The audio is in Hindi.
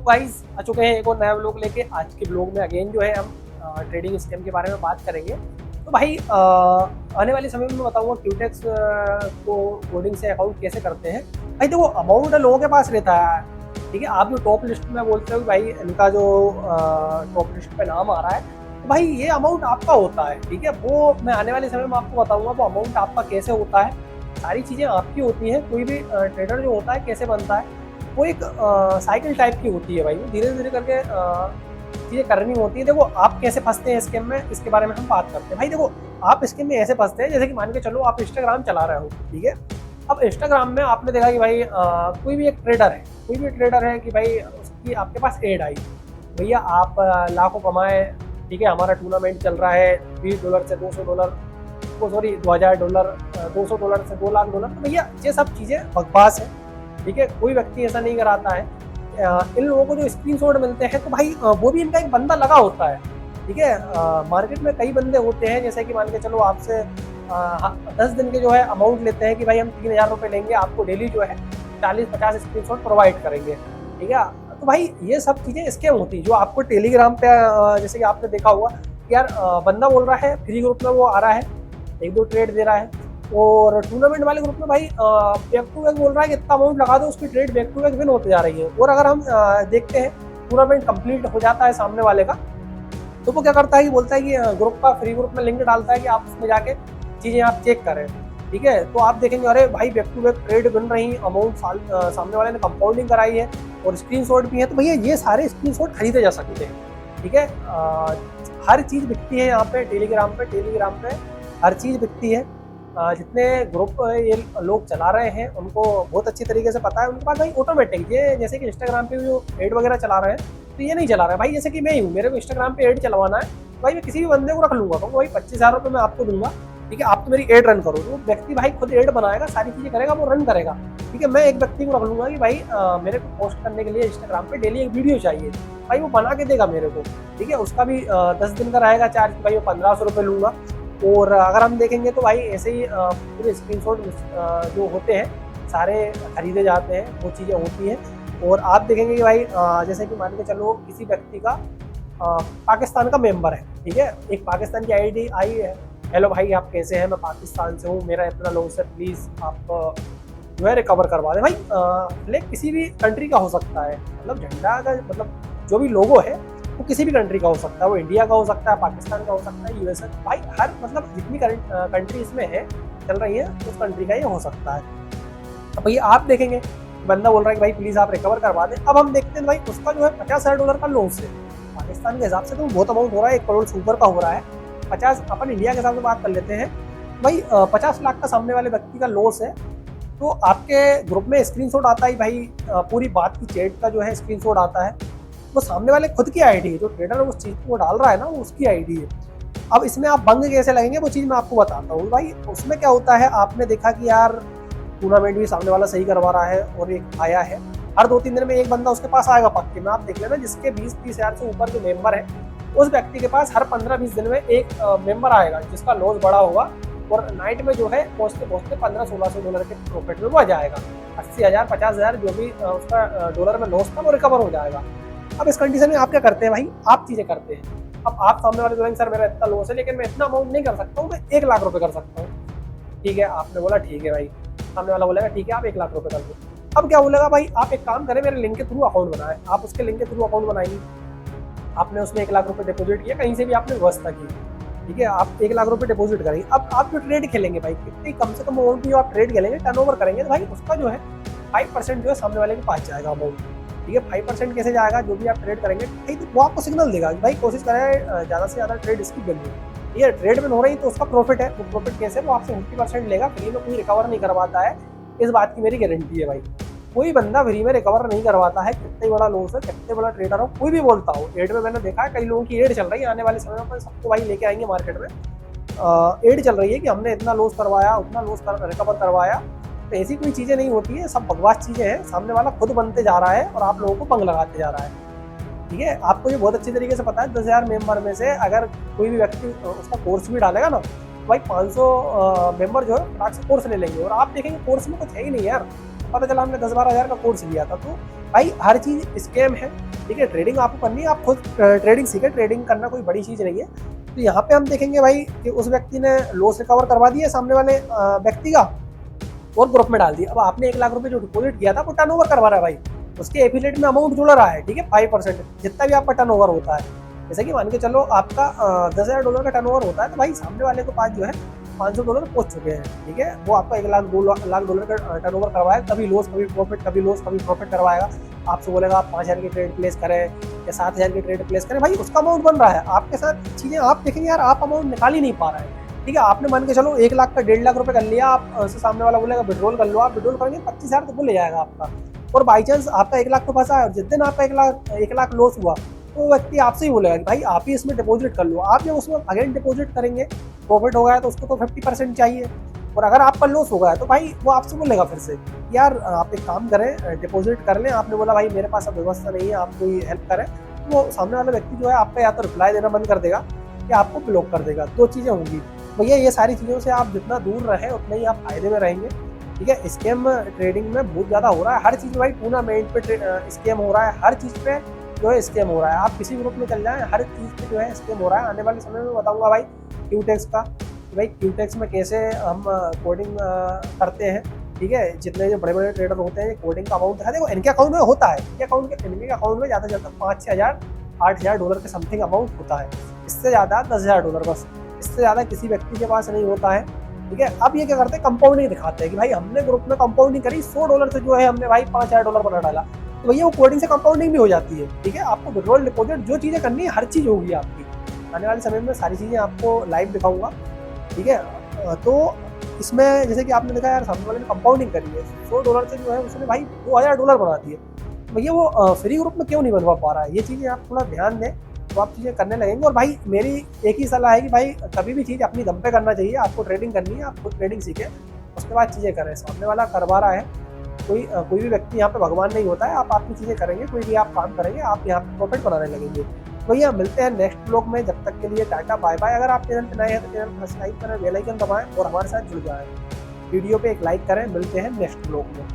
गाइस आ चुके हैं एक और नया व्लॉग लेके। आज के व्लॉग में अगेन जो है हम ट्रेडिंग स्कैम के बारे में बात करेंगे। तो भाई आने वाले समय में मैं बताऊंगा क्यूटेक्स को कोडिंग से अकाउंट कैसे करते हैं। भाई देखो अमाउंट लोगों के पास रहता है, ठीक है। आप जो टॉप लिस्ट में बोलते हो भाई इनका जो टॉप लिस्ट पे नाम आ रहा है, तो भाई ये अमाउंट आपका होता है, ठीक है। वो मैं आने वाले समय में आपको बताऊंगा वो अमाउंट आपका कैसे होता है। सारी चीज़ें आपकी होती हैं। कोई भी ट्रेडर जो होता है कैसे बनता है, वो एक साइकिल टाइप की होती है भाई। वो धीरे धीरे करके चीज़ें करनी होती है। देखो आप कैसे फंसते हैं स्कैम में, इसके बारे में हम बात करते हैं। भाई देखो आप स्कैम में ऐसे फंसते हैं जैसे कि मान के चलो आप इंस्टाग्राम चला रहे हो, ठीक है। अब इंस्टाग्राम में आपने देखा कि भाई कोई भी एक ट्रेडर है, कोई भी ट्रेडर है कि भाई उसकी आपके पास एड आई, भैया आप लाखों कमाए, ठीक है। हमारा टूर्नामेंट चल रहा है $20 से $200, सॉरी $2000, $200 से $2,00,000। तो भैया ये सब चीज़ें बकवास है, ठीक है। कोई व्यक्ति ऐसा नहीं कराता है। इन लोगों को जो स्क्रीनशॉट मिलते हैं तो भाई वो भी इनका एक बंदा लगा होता है, ठीक है। मार्केट में कई बंदे होते हैं, जैसे कि मान के चलो आपसे 10 दिन के जो है अमाउंट लेते हैं कि भाई हम ₹3000 लेंगे, आपको डेली जो है 40-50 स्क्रीनशॉट प्रोवाइड करेंगे, ठीक है। तो भाई ये सब चीज़ें स्कैम होती है। जो आपको टेलीग्राम पे जैसे कि आपने देखा होगा कि यार बंदा बोल रहा है फ्री ग्रुप में वो आ रहा है, 1-2 ट्रेड दे रहा है, और टूर्नामेंट वाले ग्रुप में भाई बैक टू बैक बोल रहा है कि इतना अमाउंट लगा दो, उसकी trade back to back win होते जा रही है। और अगर हम देखते हैं टूर्नामेंट कंप्लीट हो जाता है सामने वाले का, तो वो क्या करता है कि बोलता है कि ग्रुप का फ्री ग्रुप में लिंक डालता है कि आप उसमें जाके चीज़ें आप चेक करें, ठीक है। तो आप देखेंगे अरे भाई बैक टू बैक ट्रेड बन रही, अमाउंट सामने वाले ने कंपाउंडिंग कराई है और स्क्रीनशॉट भी है। तो भैया ये सारे स्क्रीनशॉट खरीदे जा सकते हैं, ठीक है। हर चीज़ बिकती है यहाँ पे टेलीग्राम पे हर चीज़ बिकती है। जितने ग्रुप ये लोग चला रहे हैं उनको बहुत अच्छी तरीके से पता है। उनके पास भाई ऑटोमेटिक, ये जैसे कि इंस्टाग्राम पे जो एड वगैरह चला रहे हैं, तो ये नहीं चला रहा है भाई। जैसे कि मैं ही हूँ, मेरे को इंस्टाग्राम पे एड चलवाना है, भाई मैं किसी भी बंदे को रख लूंगा, तो भाई ₹25,000 मैं आपको दूंगा, ठीक है। आप तो मेरी एड रन करो। तो व्यक्ति भाई खुद एड बनाएगा, सारी चीज़ें करेगा, वो रन करेगा, ठीक है। मैं एक व्यक्ति को रख लूंगा कि भाई मेरे को पोस्ट करने के लिए इंस्टाग्राम पे डेली एक वीडियो चाहिए, भाई वो बना के देगा मेरे को, ठीक है। उसका भी 10 दिन का रहेगा चार्ज, भाई वो ₹1500 लूँगा। और अगर हम देखेंगे तो भाई ऐसे ही पूरे स्क्रीनशॉट जो होते हैं सारे खरीदे जाते हैं, वो चीज़ें होती हैं। और आप देखेंगे कि भाई जैसे कि मान के चलो किसी व्यक्ति का पाकिस्तान का मेंबर है, ठीक है। एक पाकिस्तान की आईडी आई है, हेलो भाई आप कैसे हैं, मैं पाकिस्तान से हूँ, मेरा इतना लॉस है, प्लीज़ आप जो है रिकवर करवा दें। भाई फ्लैग किसी भी कंट्री का हो सकता है, मतलब झंडा का मतलब जो भी लोगो है वो किसी भी कंट्री का हो सकता है। वो इंडिया का हो सकता है, पाकिस्तान का हो सकता है, यूएसए, भाई हर मतलब जितनी कंट्री इसमें है चल रही है उस कंट्री का ये हो सकता है। अब भैया आप देखेंगे बंदा बोल रहा है कि भाई प्लीज़ आप रिकवर करवा दें। अब हम देखते हैं भाई उसका जो है $50,000 का लॉस है। पाकिस्तान के हिसाब से तो बहुत अमाउंट हो रहा है, 1 करोड़ से ऊपर का हो रहा है। 50 अपन इंडिया के हिसाब से बात कर लेते हैं, भाई 50 लाख का सामने वाले व्यक्ति का लॉस है। तो आपके ग्रुप में स्क्रीनशॉट आता है भाई, पूरी बात की चैट का जो है स्क्रीनशॉट आता है। वो सामने वाले खुद की आईडी है, जो ट्रेडर उस चीज़ को डाल रहा है ना, वो उसकी आईडी है। अब इसमें आप बंग कैसे लगेंगे वो चीज़ मैं आपको बताता हूँ। भाई उसमें क्या होता है, आपने देखा कि यार टूर्नामेंट भी सामने वाला सही करवा रहा है और एक आया है, हर 2-3 दिन में एक बंदा उसके पास आएगा पक्के में। आप देख लेना जिसके 20-30 हज़ार से ऊपर जो मेंबर है, उस व्यक्ति के पास हर 15-20 दिन में एक मेंबर आएगा जिसका लॉस बड़ा होगा, और नाइट में जो है पहुँचते पहुँचते $1500-1600 के प्रॉफिट में वो आ जाएगा। 80,000 50,000 जो भी उसका डॉलर में लॉस था वो रिकवर हो जाएगा। अब इस कंडीशन में आप क्या करते हैं भाई, आप चीज़ें करते हैं। अब आप सामने वाले बोलेंगे सर मेरा इतना लॉस है लेकिन मैं इतना अमाउंट नहीं कर सकता हूँ, मैं ₹1,00,000 कर सकता हूँ, ठीक है। आपने बोला ठीक है भाई, सामने वाला बोलेगा ठीक है आप ₹1,00,000 कर दो। अब क्या बोलेगा भाई, आप एक काम करें, मेरे लिंक के थ्रू अकाउंट बनाए। आप उसके लिंक के थ्रू अकाउंट बनाएंगे, आपने उसमें ₹1,00,000 डिपॉजिट किया, कहीं से भी आपने व्यवस्था की, ठीक है। आप ₹1,00,000 डिपॉजिट करेंगे। अब आप जो ट्रेड खेलेंगे भाई, कितनी कम से कम अमाउंट की जो आप ट्रेड खेलेंगे, टर्नओवर करेंगे, तो भाई उसका जो है 5% जो है सामने वाले के पास जाएगा अमाउंट, ठीक है। 5% कैसे जाएगा, जो भी आप ट्रेड करेंगे भाई तो वो आपको सिग्नल देगा कि भाई कोशिश करें ज़्यादा से ज़्यादा ट्रेड इसकी बन रही है, ट्रेड में हो रही तो उसका प्रॉफिट है। वो प्रॉफिट कैसे, वो आपसे 50% लेगा, फ्री में कोई रिकवर नहीं करवाता है, इस बात की मेरी गारंटी है भाई। कोई बंदा फ्री में रिकवर नहीं करवाता है, कितने बड़ा लॉस है, कितने बड़ा ट्रेडर हो, कोई भी बोलता हो। एड में मैंने देखा है कई लोगों की एड चल रही है, आने वाले समय में सबको भाई लेके आएंगे मार्केट में। एड चल रही है कि हमने इतना लॉस करवाया, उतना लॉस रिकवर करवाया। तो ऐसी कोई चीज़ें नहीं होती है, सब बकवास चीज़ें हैं। सामने वाला खुद बनते जा रहा है और आप लोगों को पंग लगाते जा रहा है, ठीक है। आपको ये बहुत अच्छी तरीके से पता है 10,000 मेंबर में से अगर कोई भी व्यक्ति उसका कोर्स भी डालेगा ना, तो भाई 500 मेंबर जो है फटाक से कोर्स ले लेंगे। और आप देखेंगे कोर्स में कुछ है ही नहीं यार, पता चला हमने 10-12 हज़ार का कोर्स लिया था। तो भाई हर चीज़ स्कैम है। ठीक है, ट्रेडिंग आपको करनी है, आप खुद ट्रेडिंग सीखें, ट्रेडिंग करना कोई बड़ी चीज़ नहीं है। तो यहाँ पे हम देखेंगे भाई कि उस व्यक्ति ने लॉस रिकवर करवा दिया सामने वाले व्यक्ति का और ग्रुप में डाल दिया। अब आपने 1 लाख रुपए जो डिपॉजिट किया था वो टर्नओवर करवा रहा है भाई, उसके एफिलिएट में अमाउंट जुड़ रहा है, ठीक है, 5% जितना भी आपका टर्नओवर होता है। जैसे कि मान के चलो आपका $10,000 का टर्नओवर होता है, तो भाई सामने वाले के पास जो है $500 पहुंच चुके हैं, ठीक है। वो आपका 1 लाख $2 लाख का टर्नओवर करवाए, कभी लॉस कभी प्रॉफिट, कभी लॉस कभी प्रॉफिट करवाएगा। आपसे बोलेगा आप 5,000 की ट्रेड प्लेस करें या 7,000 की ट्रेड प्लेस करें, भाई उसका अमाउंट बन रहा है आपके साथ। चीजें आप देखेंगे यार, आप अमाउंट निकाल ही नहीं पा रहे हैं, ठीक है। आपने मान के चलो 1 लाख का 1.5 लाख रुपए कर लिया, आप उससे सामने वाला बोलेगा विड्रॉल कर लो, आप विड्रॉल करेंगे 25,000 तो वो ले जाएगा आपका। और बाई चांस आपका 1 लाख तो फंसा है और जिस दिन आपका 1 लाख लॉस हुआ तो व्यक्ति आपसे ही बोलेगा कि भाई आप ही इसमें डिपॉजिट कर लो। आप जब उसमें अगेन डिपॉजिट करेंगे, प्रॉफिट हो गया तो उसको तो 50% चाहिए, और अगर आपका लॉस हो गया तो भाई वो आपसे बोलेगा फिर से यार आप एक काम करें, डिपॉजिट कर लें। आपने बोला भाई मेरे पास अब व्यवस्था नहीं है, आप कोई हेल्प करें, तो वो सामने वाला व्यक्ति जो है आपका या तो रिप्लाई देना बंद कर देगा या आपको ब्लॉक कर देगा। 2 चीज़ें होंगी भैया। ये सारी चीज़ों से आप जितना दूर रहें उतना ही आप फायदे में रहेंगे, ठीक है। स्कैम ट्रेडिंग में बहुत ज़्यादा हो रहा है, हर चीज़ भाई टूर्नामेंट पे स्कैम हो रहा है, हर चीज़ पे जो है स्कैम हो रहा है। आप किसी ग्रुप में चल जाएं, हर चीज़ पे जो है स्कैम हो रहा है। आने वाले समय में बताऊंगा भाई क्यूटेक्स का, भाई क्यूटेक्स में कैसे हम कोडिंग करते हैं, ठीक है। जितने जो बड़े बड़े ट्रेडर होते हैं कोडिंग का अमाउंट है, देखो इनके अकाउंट में होता है, इनके अकाउंट में ज़्यादा से ज़्यादा $5,000 से $8,000 के समथिंग अमाउंट होता है, इससे ज़्यादा $10,000 बस, इससे ज़्यादा किसी व्यक्ति के पास नहीं होता है, ठीक है। अब ये क्या करते हैं, कंपाउंडिंग दिखाते हैं कि भाई हमने ग्रुप में कंपाउंडिंग करी, $100 से जो है हमने भाई $5,000 बना डाला, तो भैया वो कोडिंग से कंपाउंडिंग भी हो जाती है, ठीक है। आपको विड्रॉल डिपॉजिट जो चीज़ें करनी है हर चीज़ होगी आपकी। आने वाले समय में सारी चीज़ें आपको लाइव दिखाऊंगा, ठीक है। तो इसमें जैसे कि आपने देखा यार सामने वाले ने कंपाउंडिंग करी है, $100 से जो है उसने भाई $2,000 बना दिए, भैया वो फ्री ग्रुप में क्यों नहीं बनवा पा रहा है। ये चीज़ें आप थोड़ा ध्यान दें तो आप चीज़ें करने लगेंगे। और भाई मेरी एक ही सलाह है कि भाई कभी भी चीज़ अपनी दम पे करना चाहिए। आपको ट्रेडिंग करनी है, आप खुद ट्रेडिंग सीखें, उसके बाद चीज़ें करें। सामने वाला करवा रहा है, कोई भी व्यक्ति यहाँ पे भगवान नहीं होता है। आप आपकी चीज़ें करेंगे, कोई भी आप काम करेंगे, आप यहाँ पे प्रॉफिट बनाने लगेंगे। भैया मिलते हैं नेक्स्ट ब्लॉग में, जब तक के लिए टाटा बाय बाय। अगर आप चैनल पर नए हैं तो चैनल को सब्सक्राइब करें, बेल आइकन दबाएं और हमारे साथ जुड़ जाएं। वीडियो पे एक लाइक करें। मिलते हैं नेक्स्ट ब्लॉग में।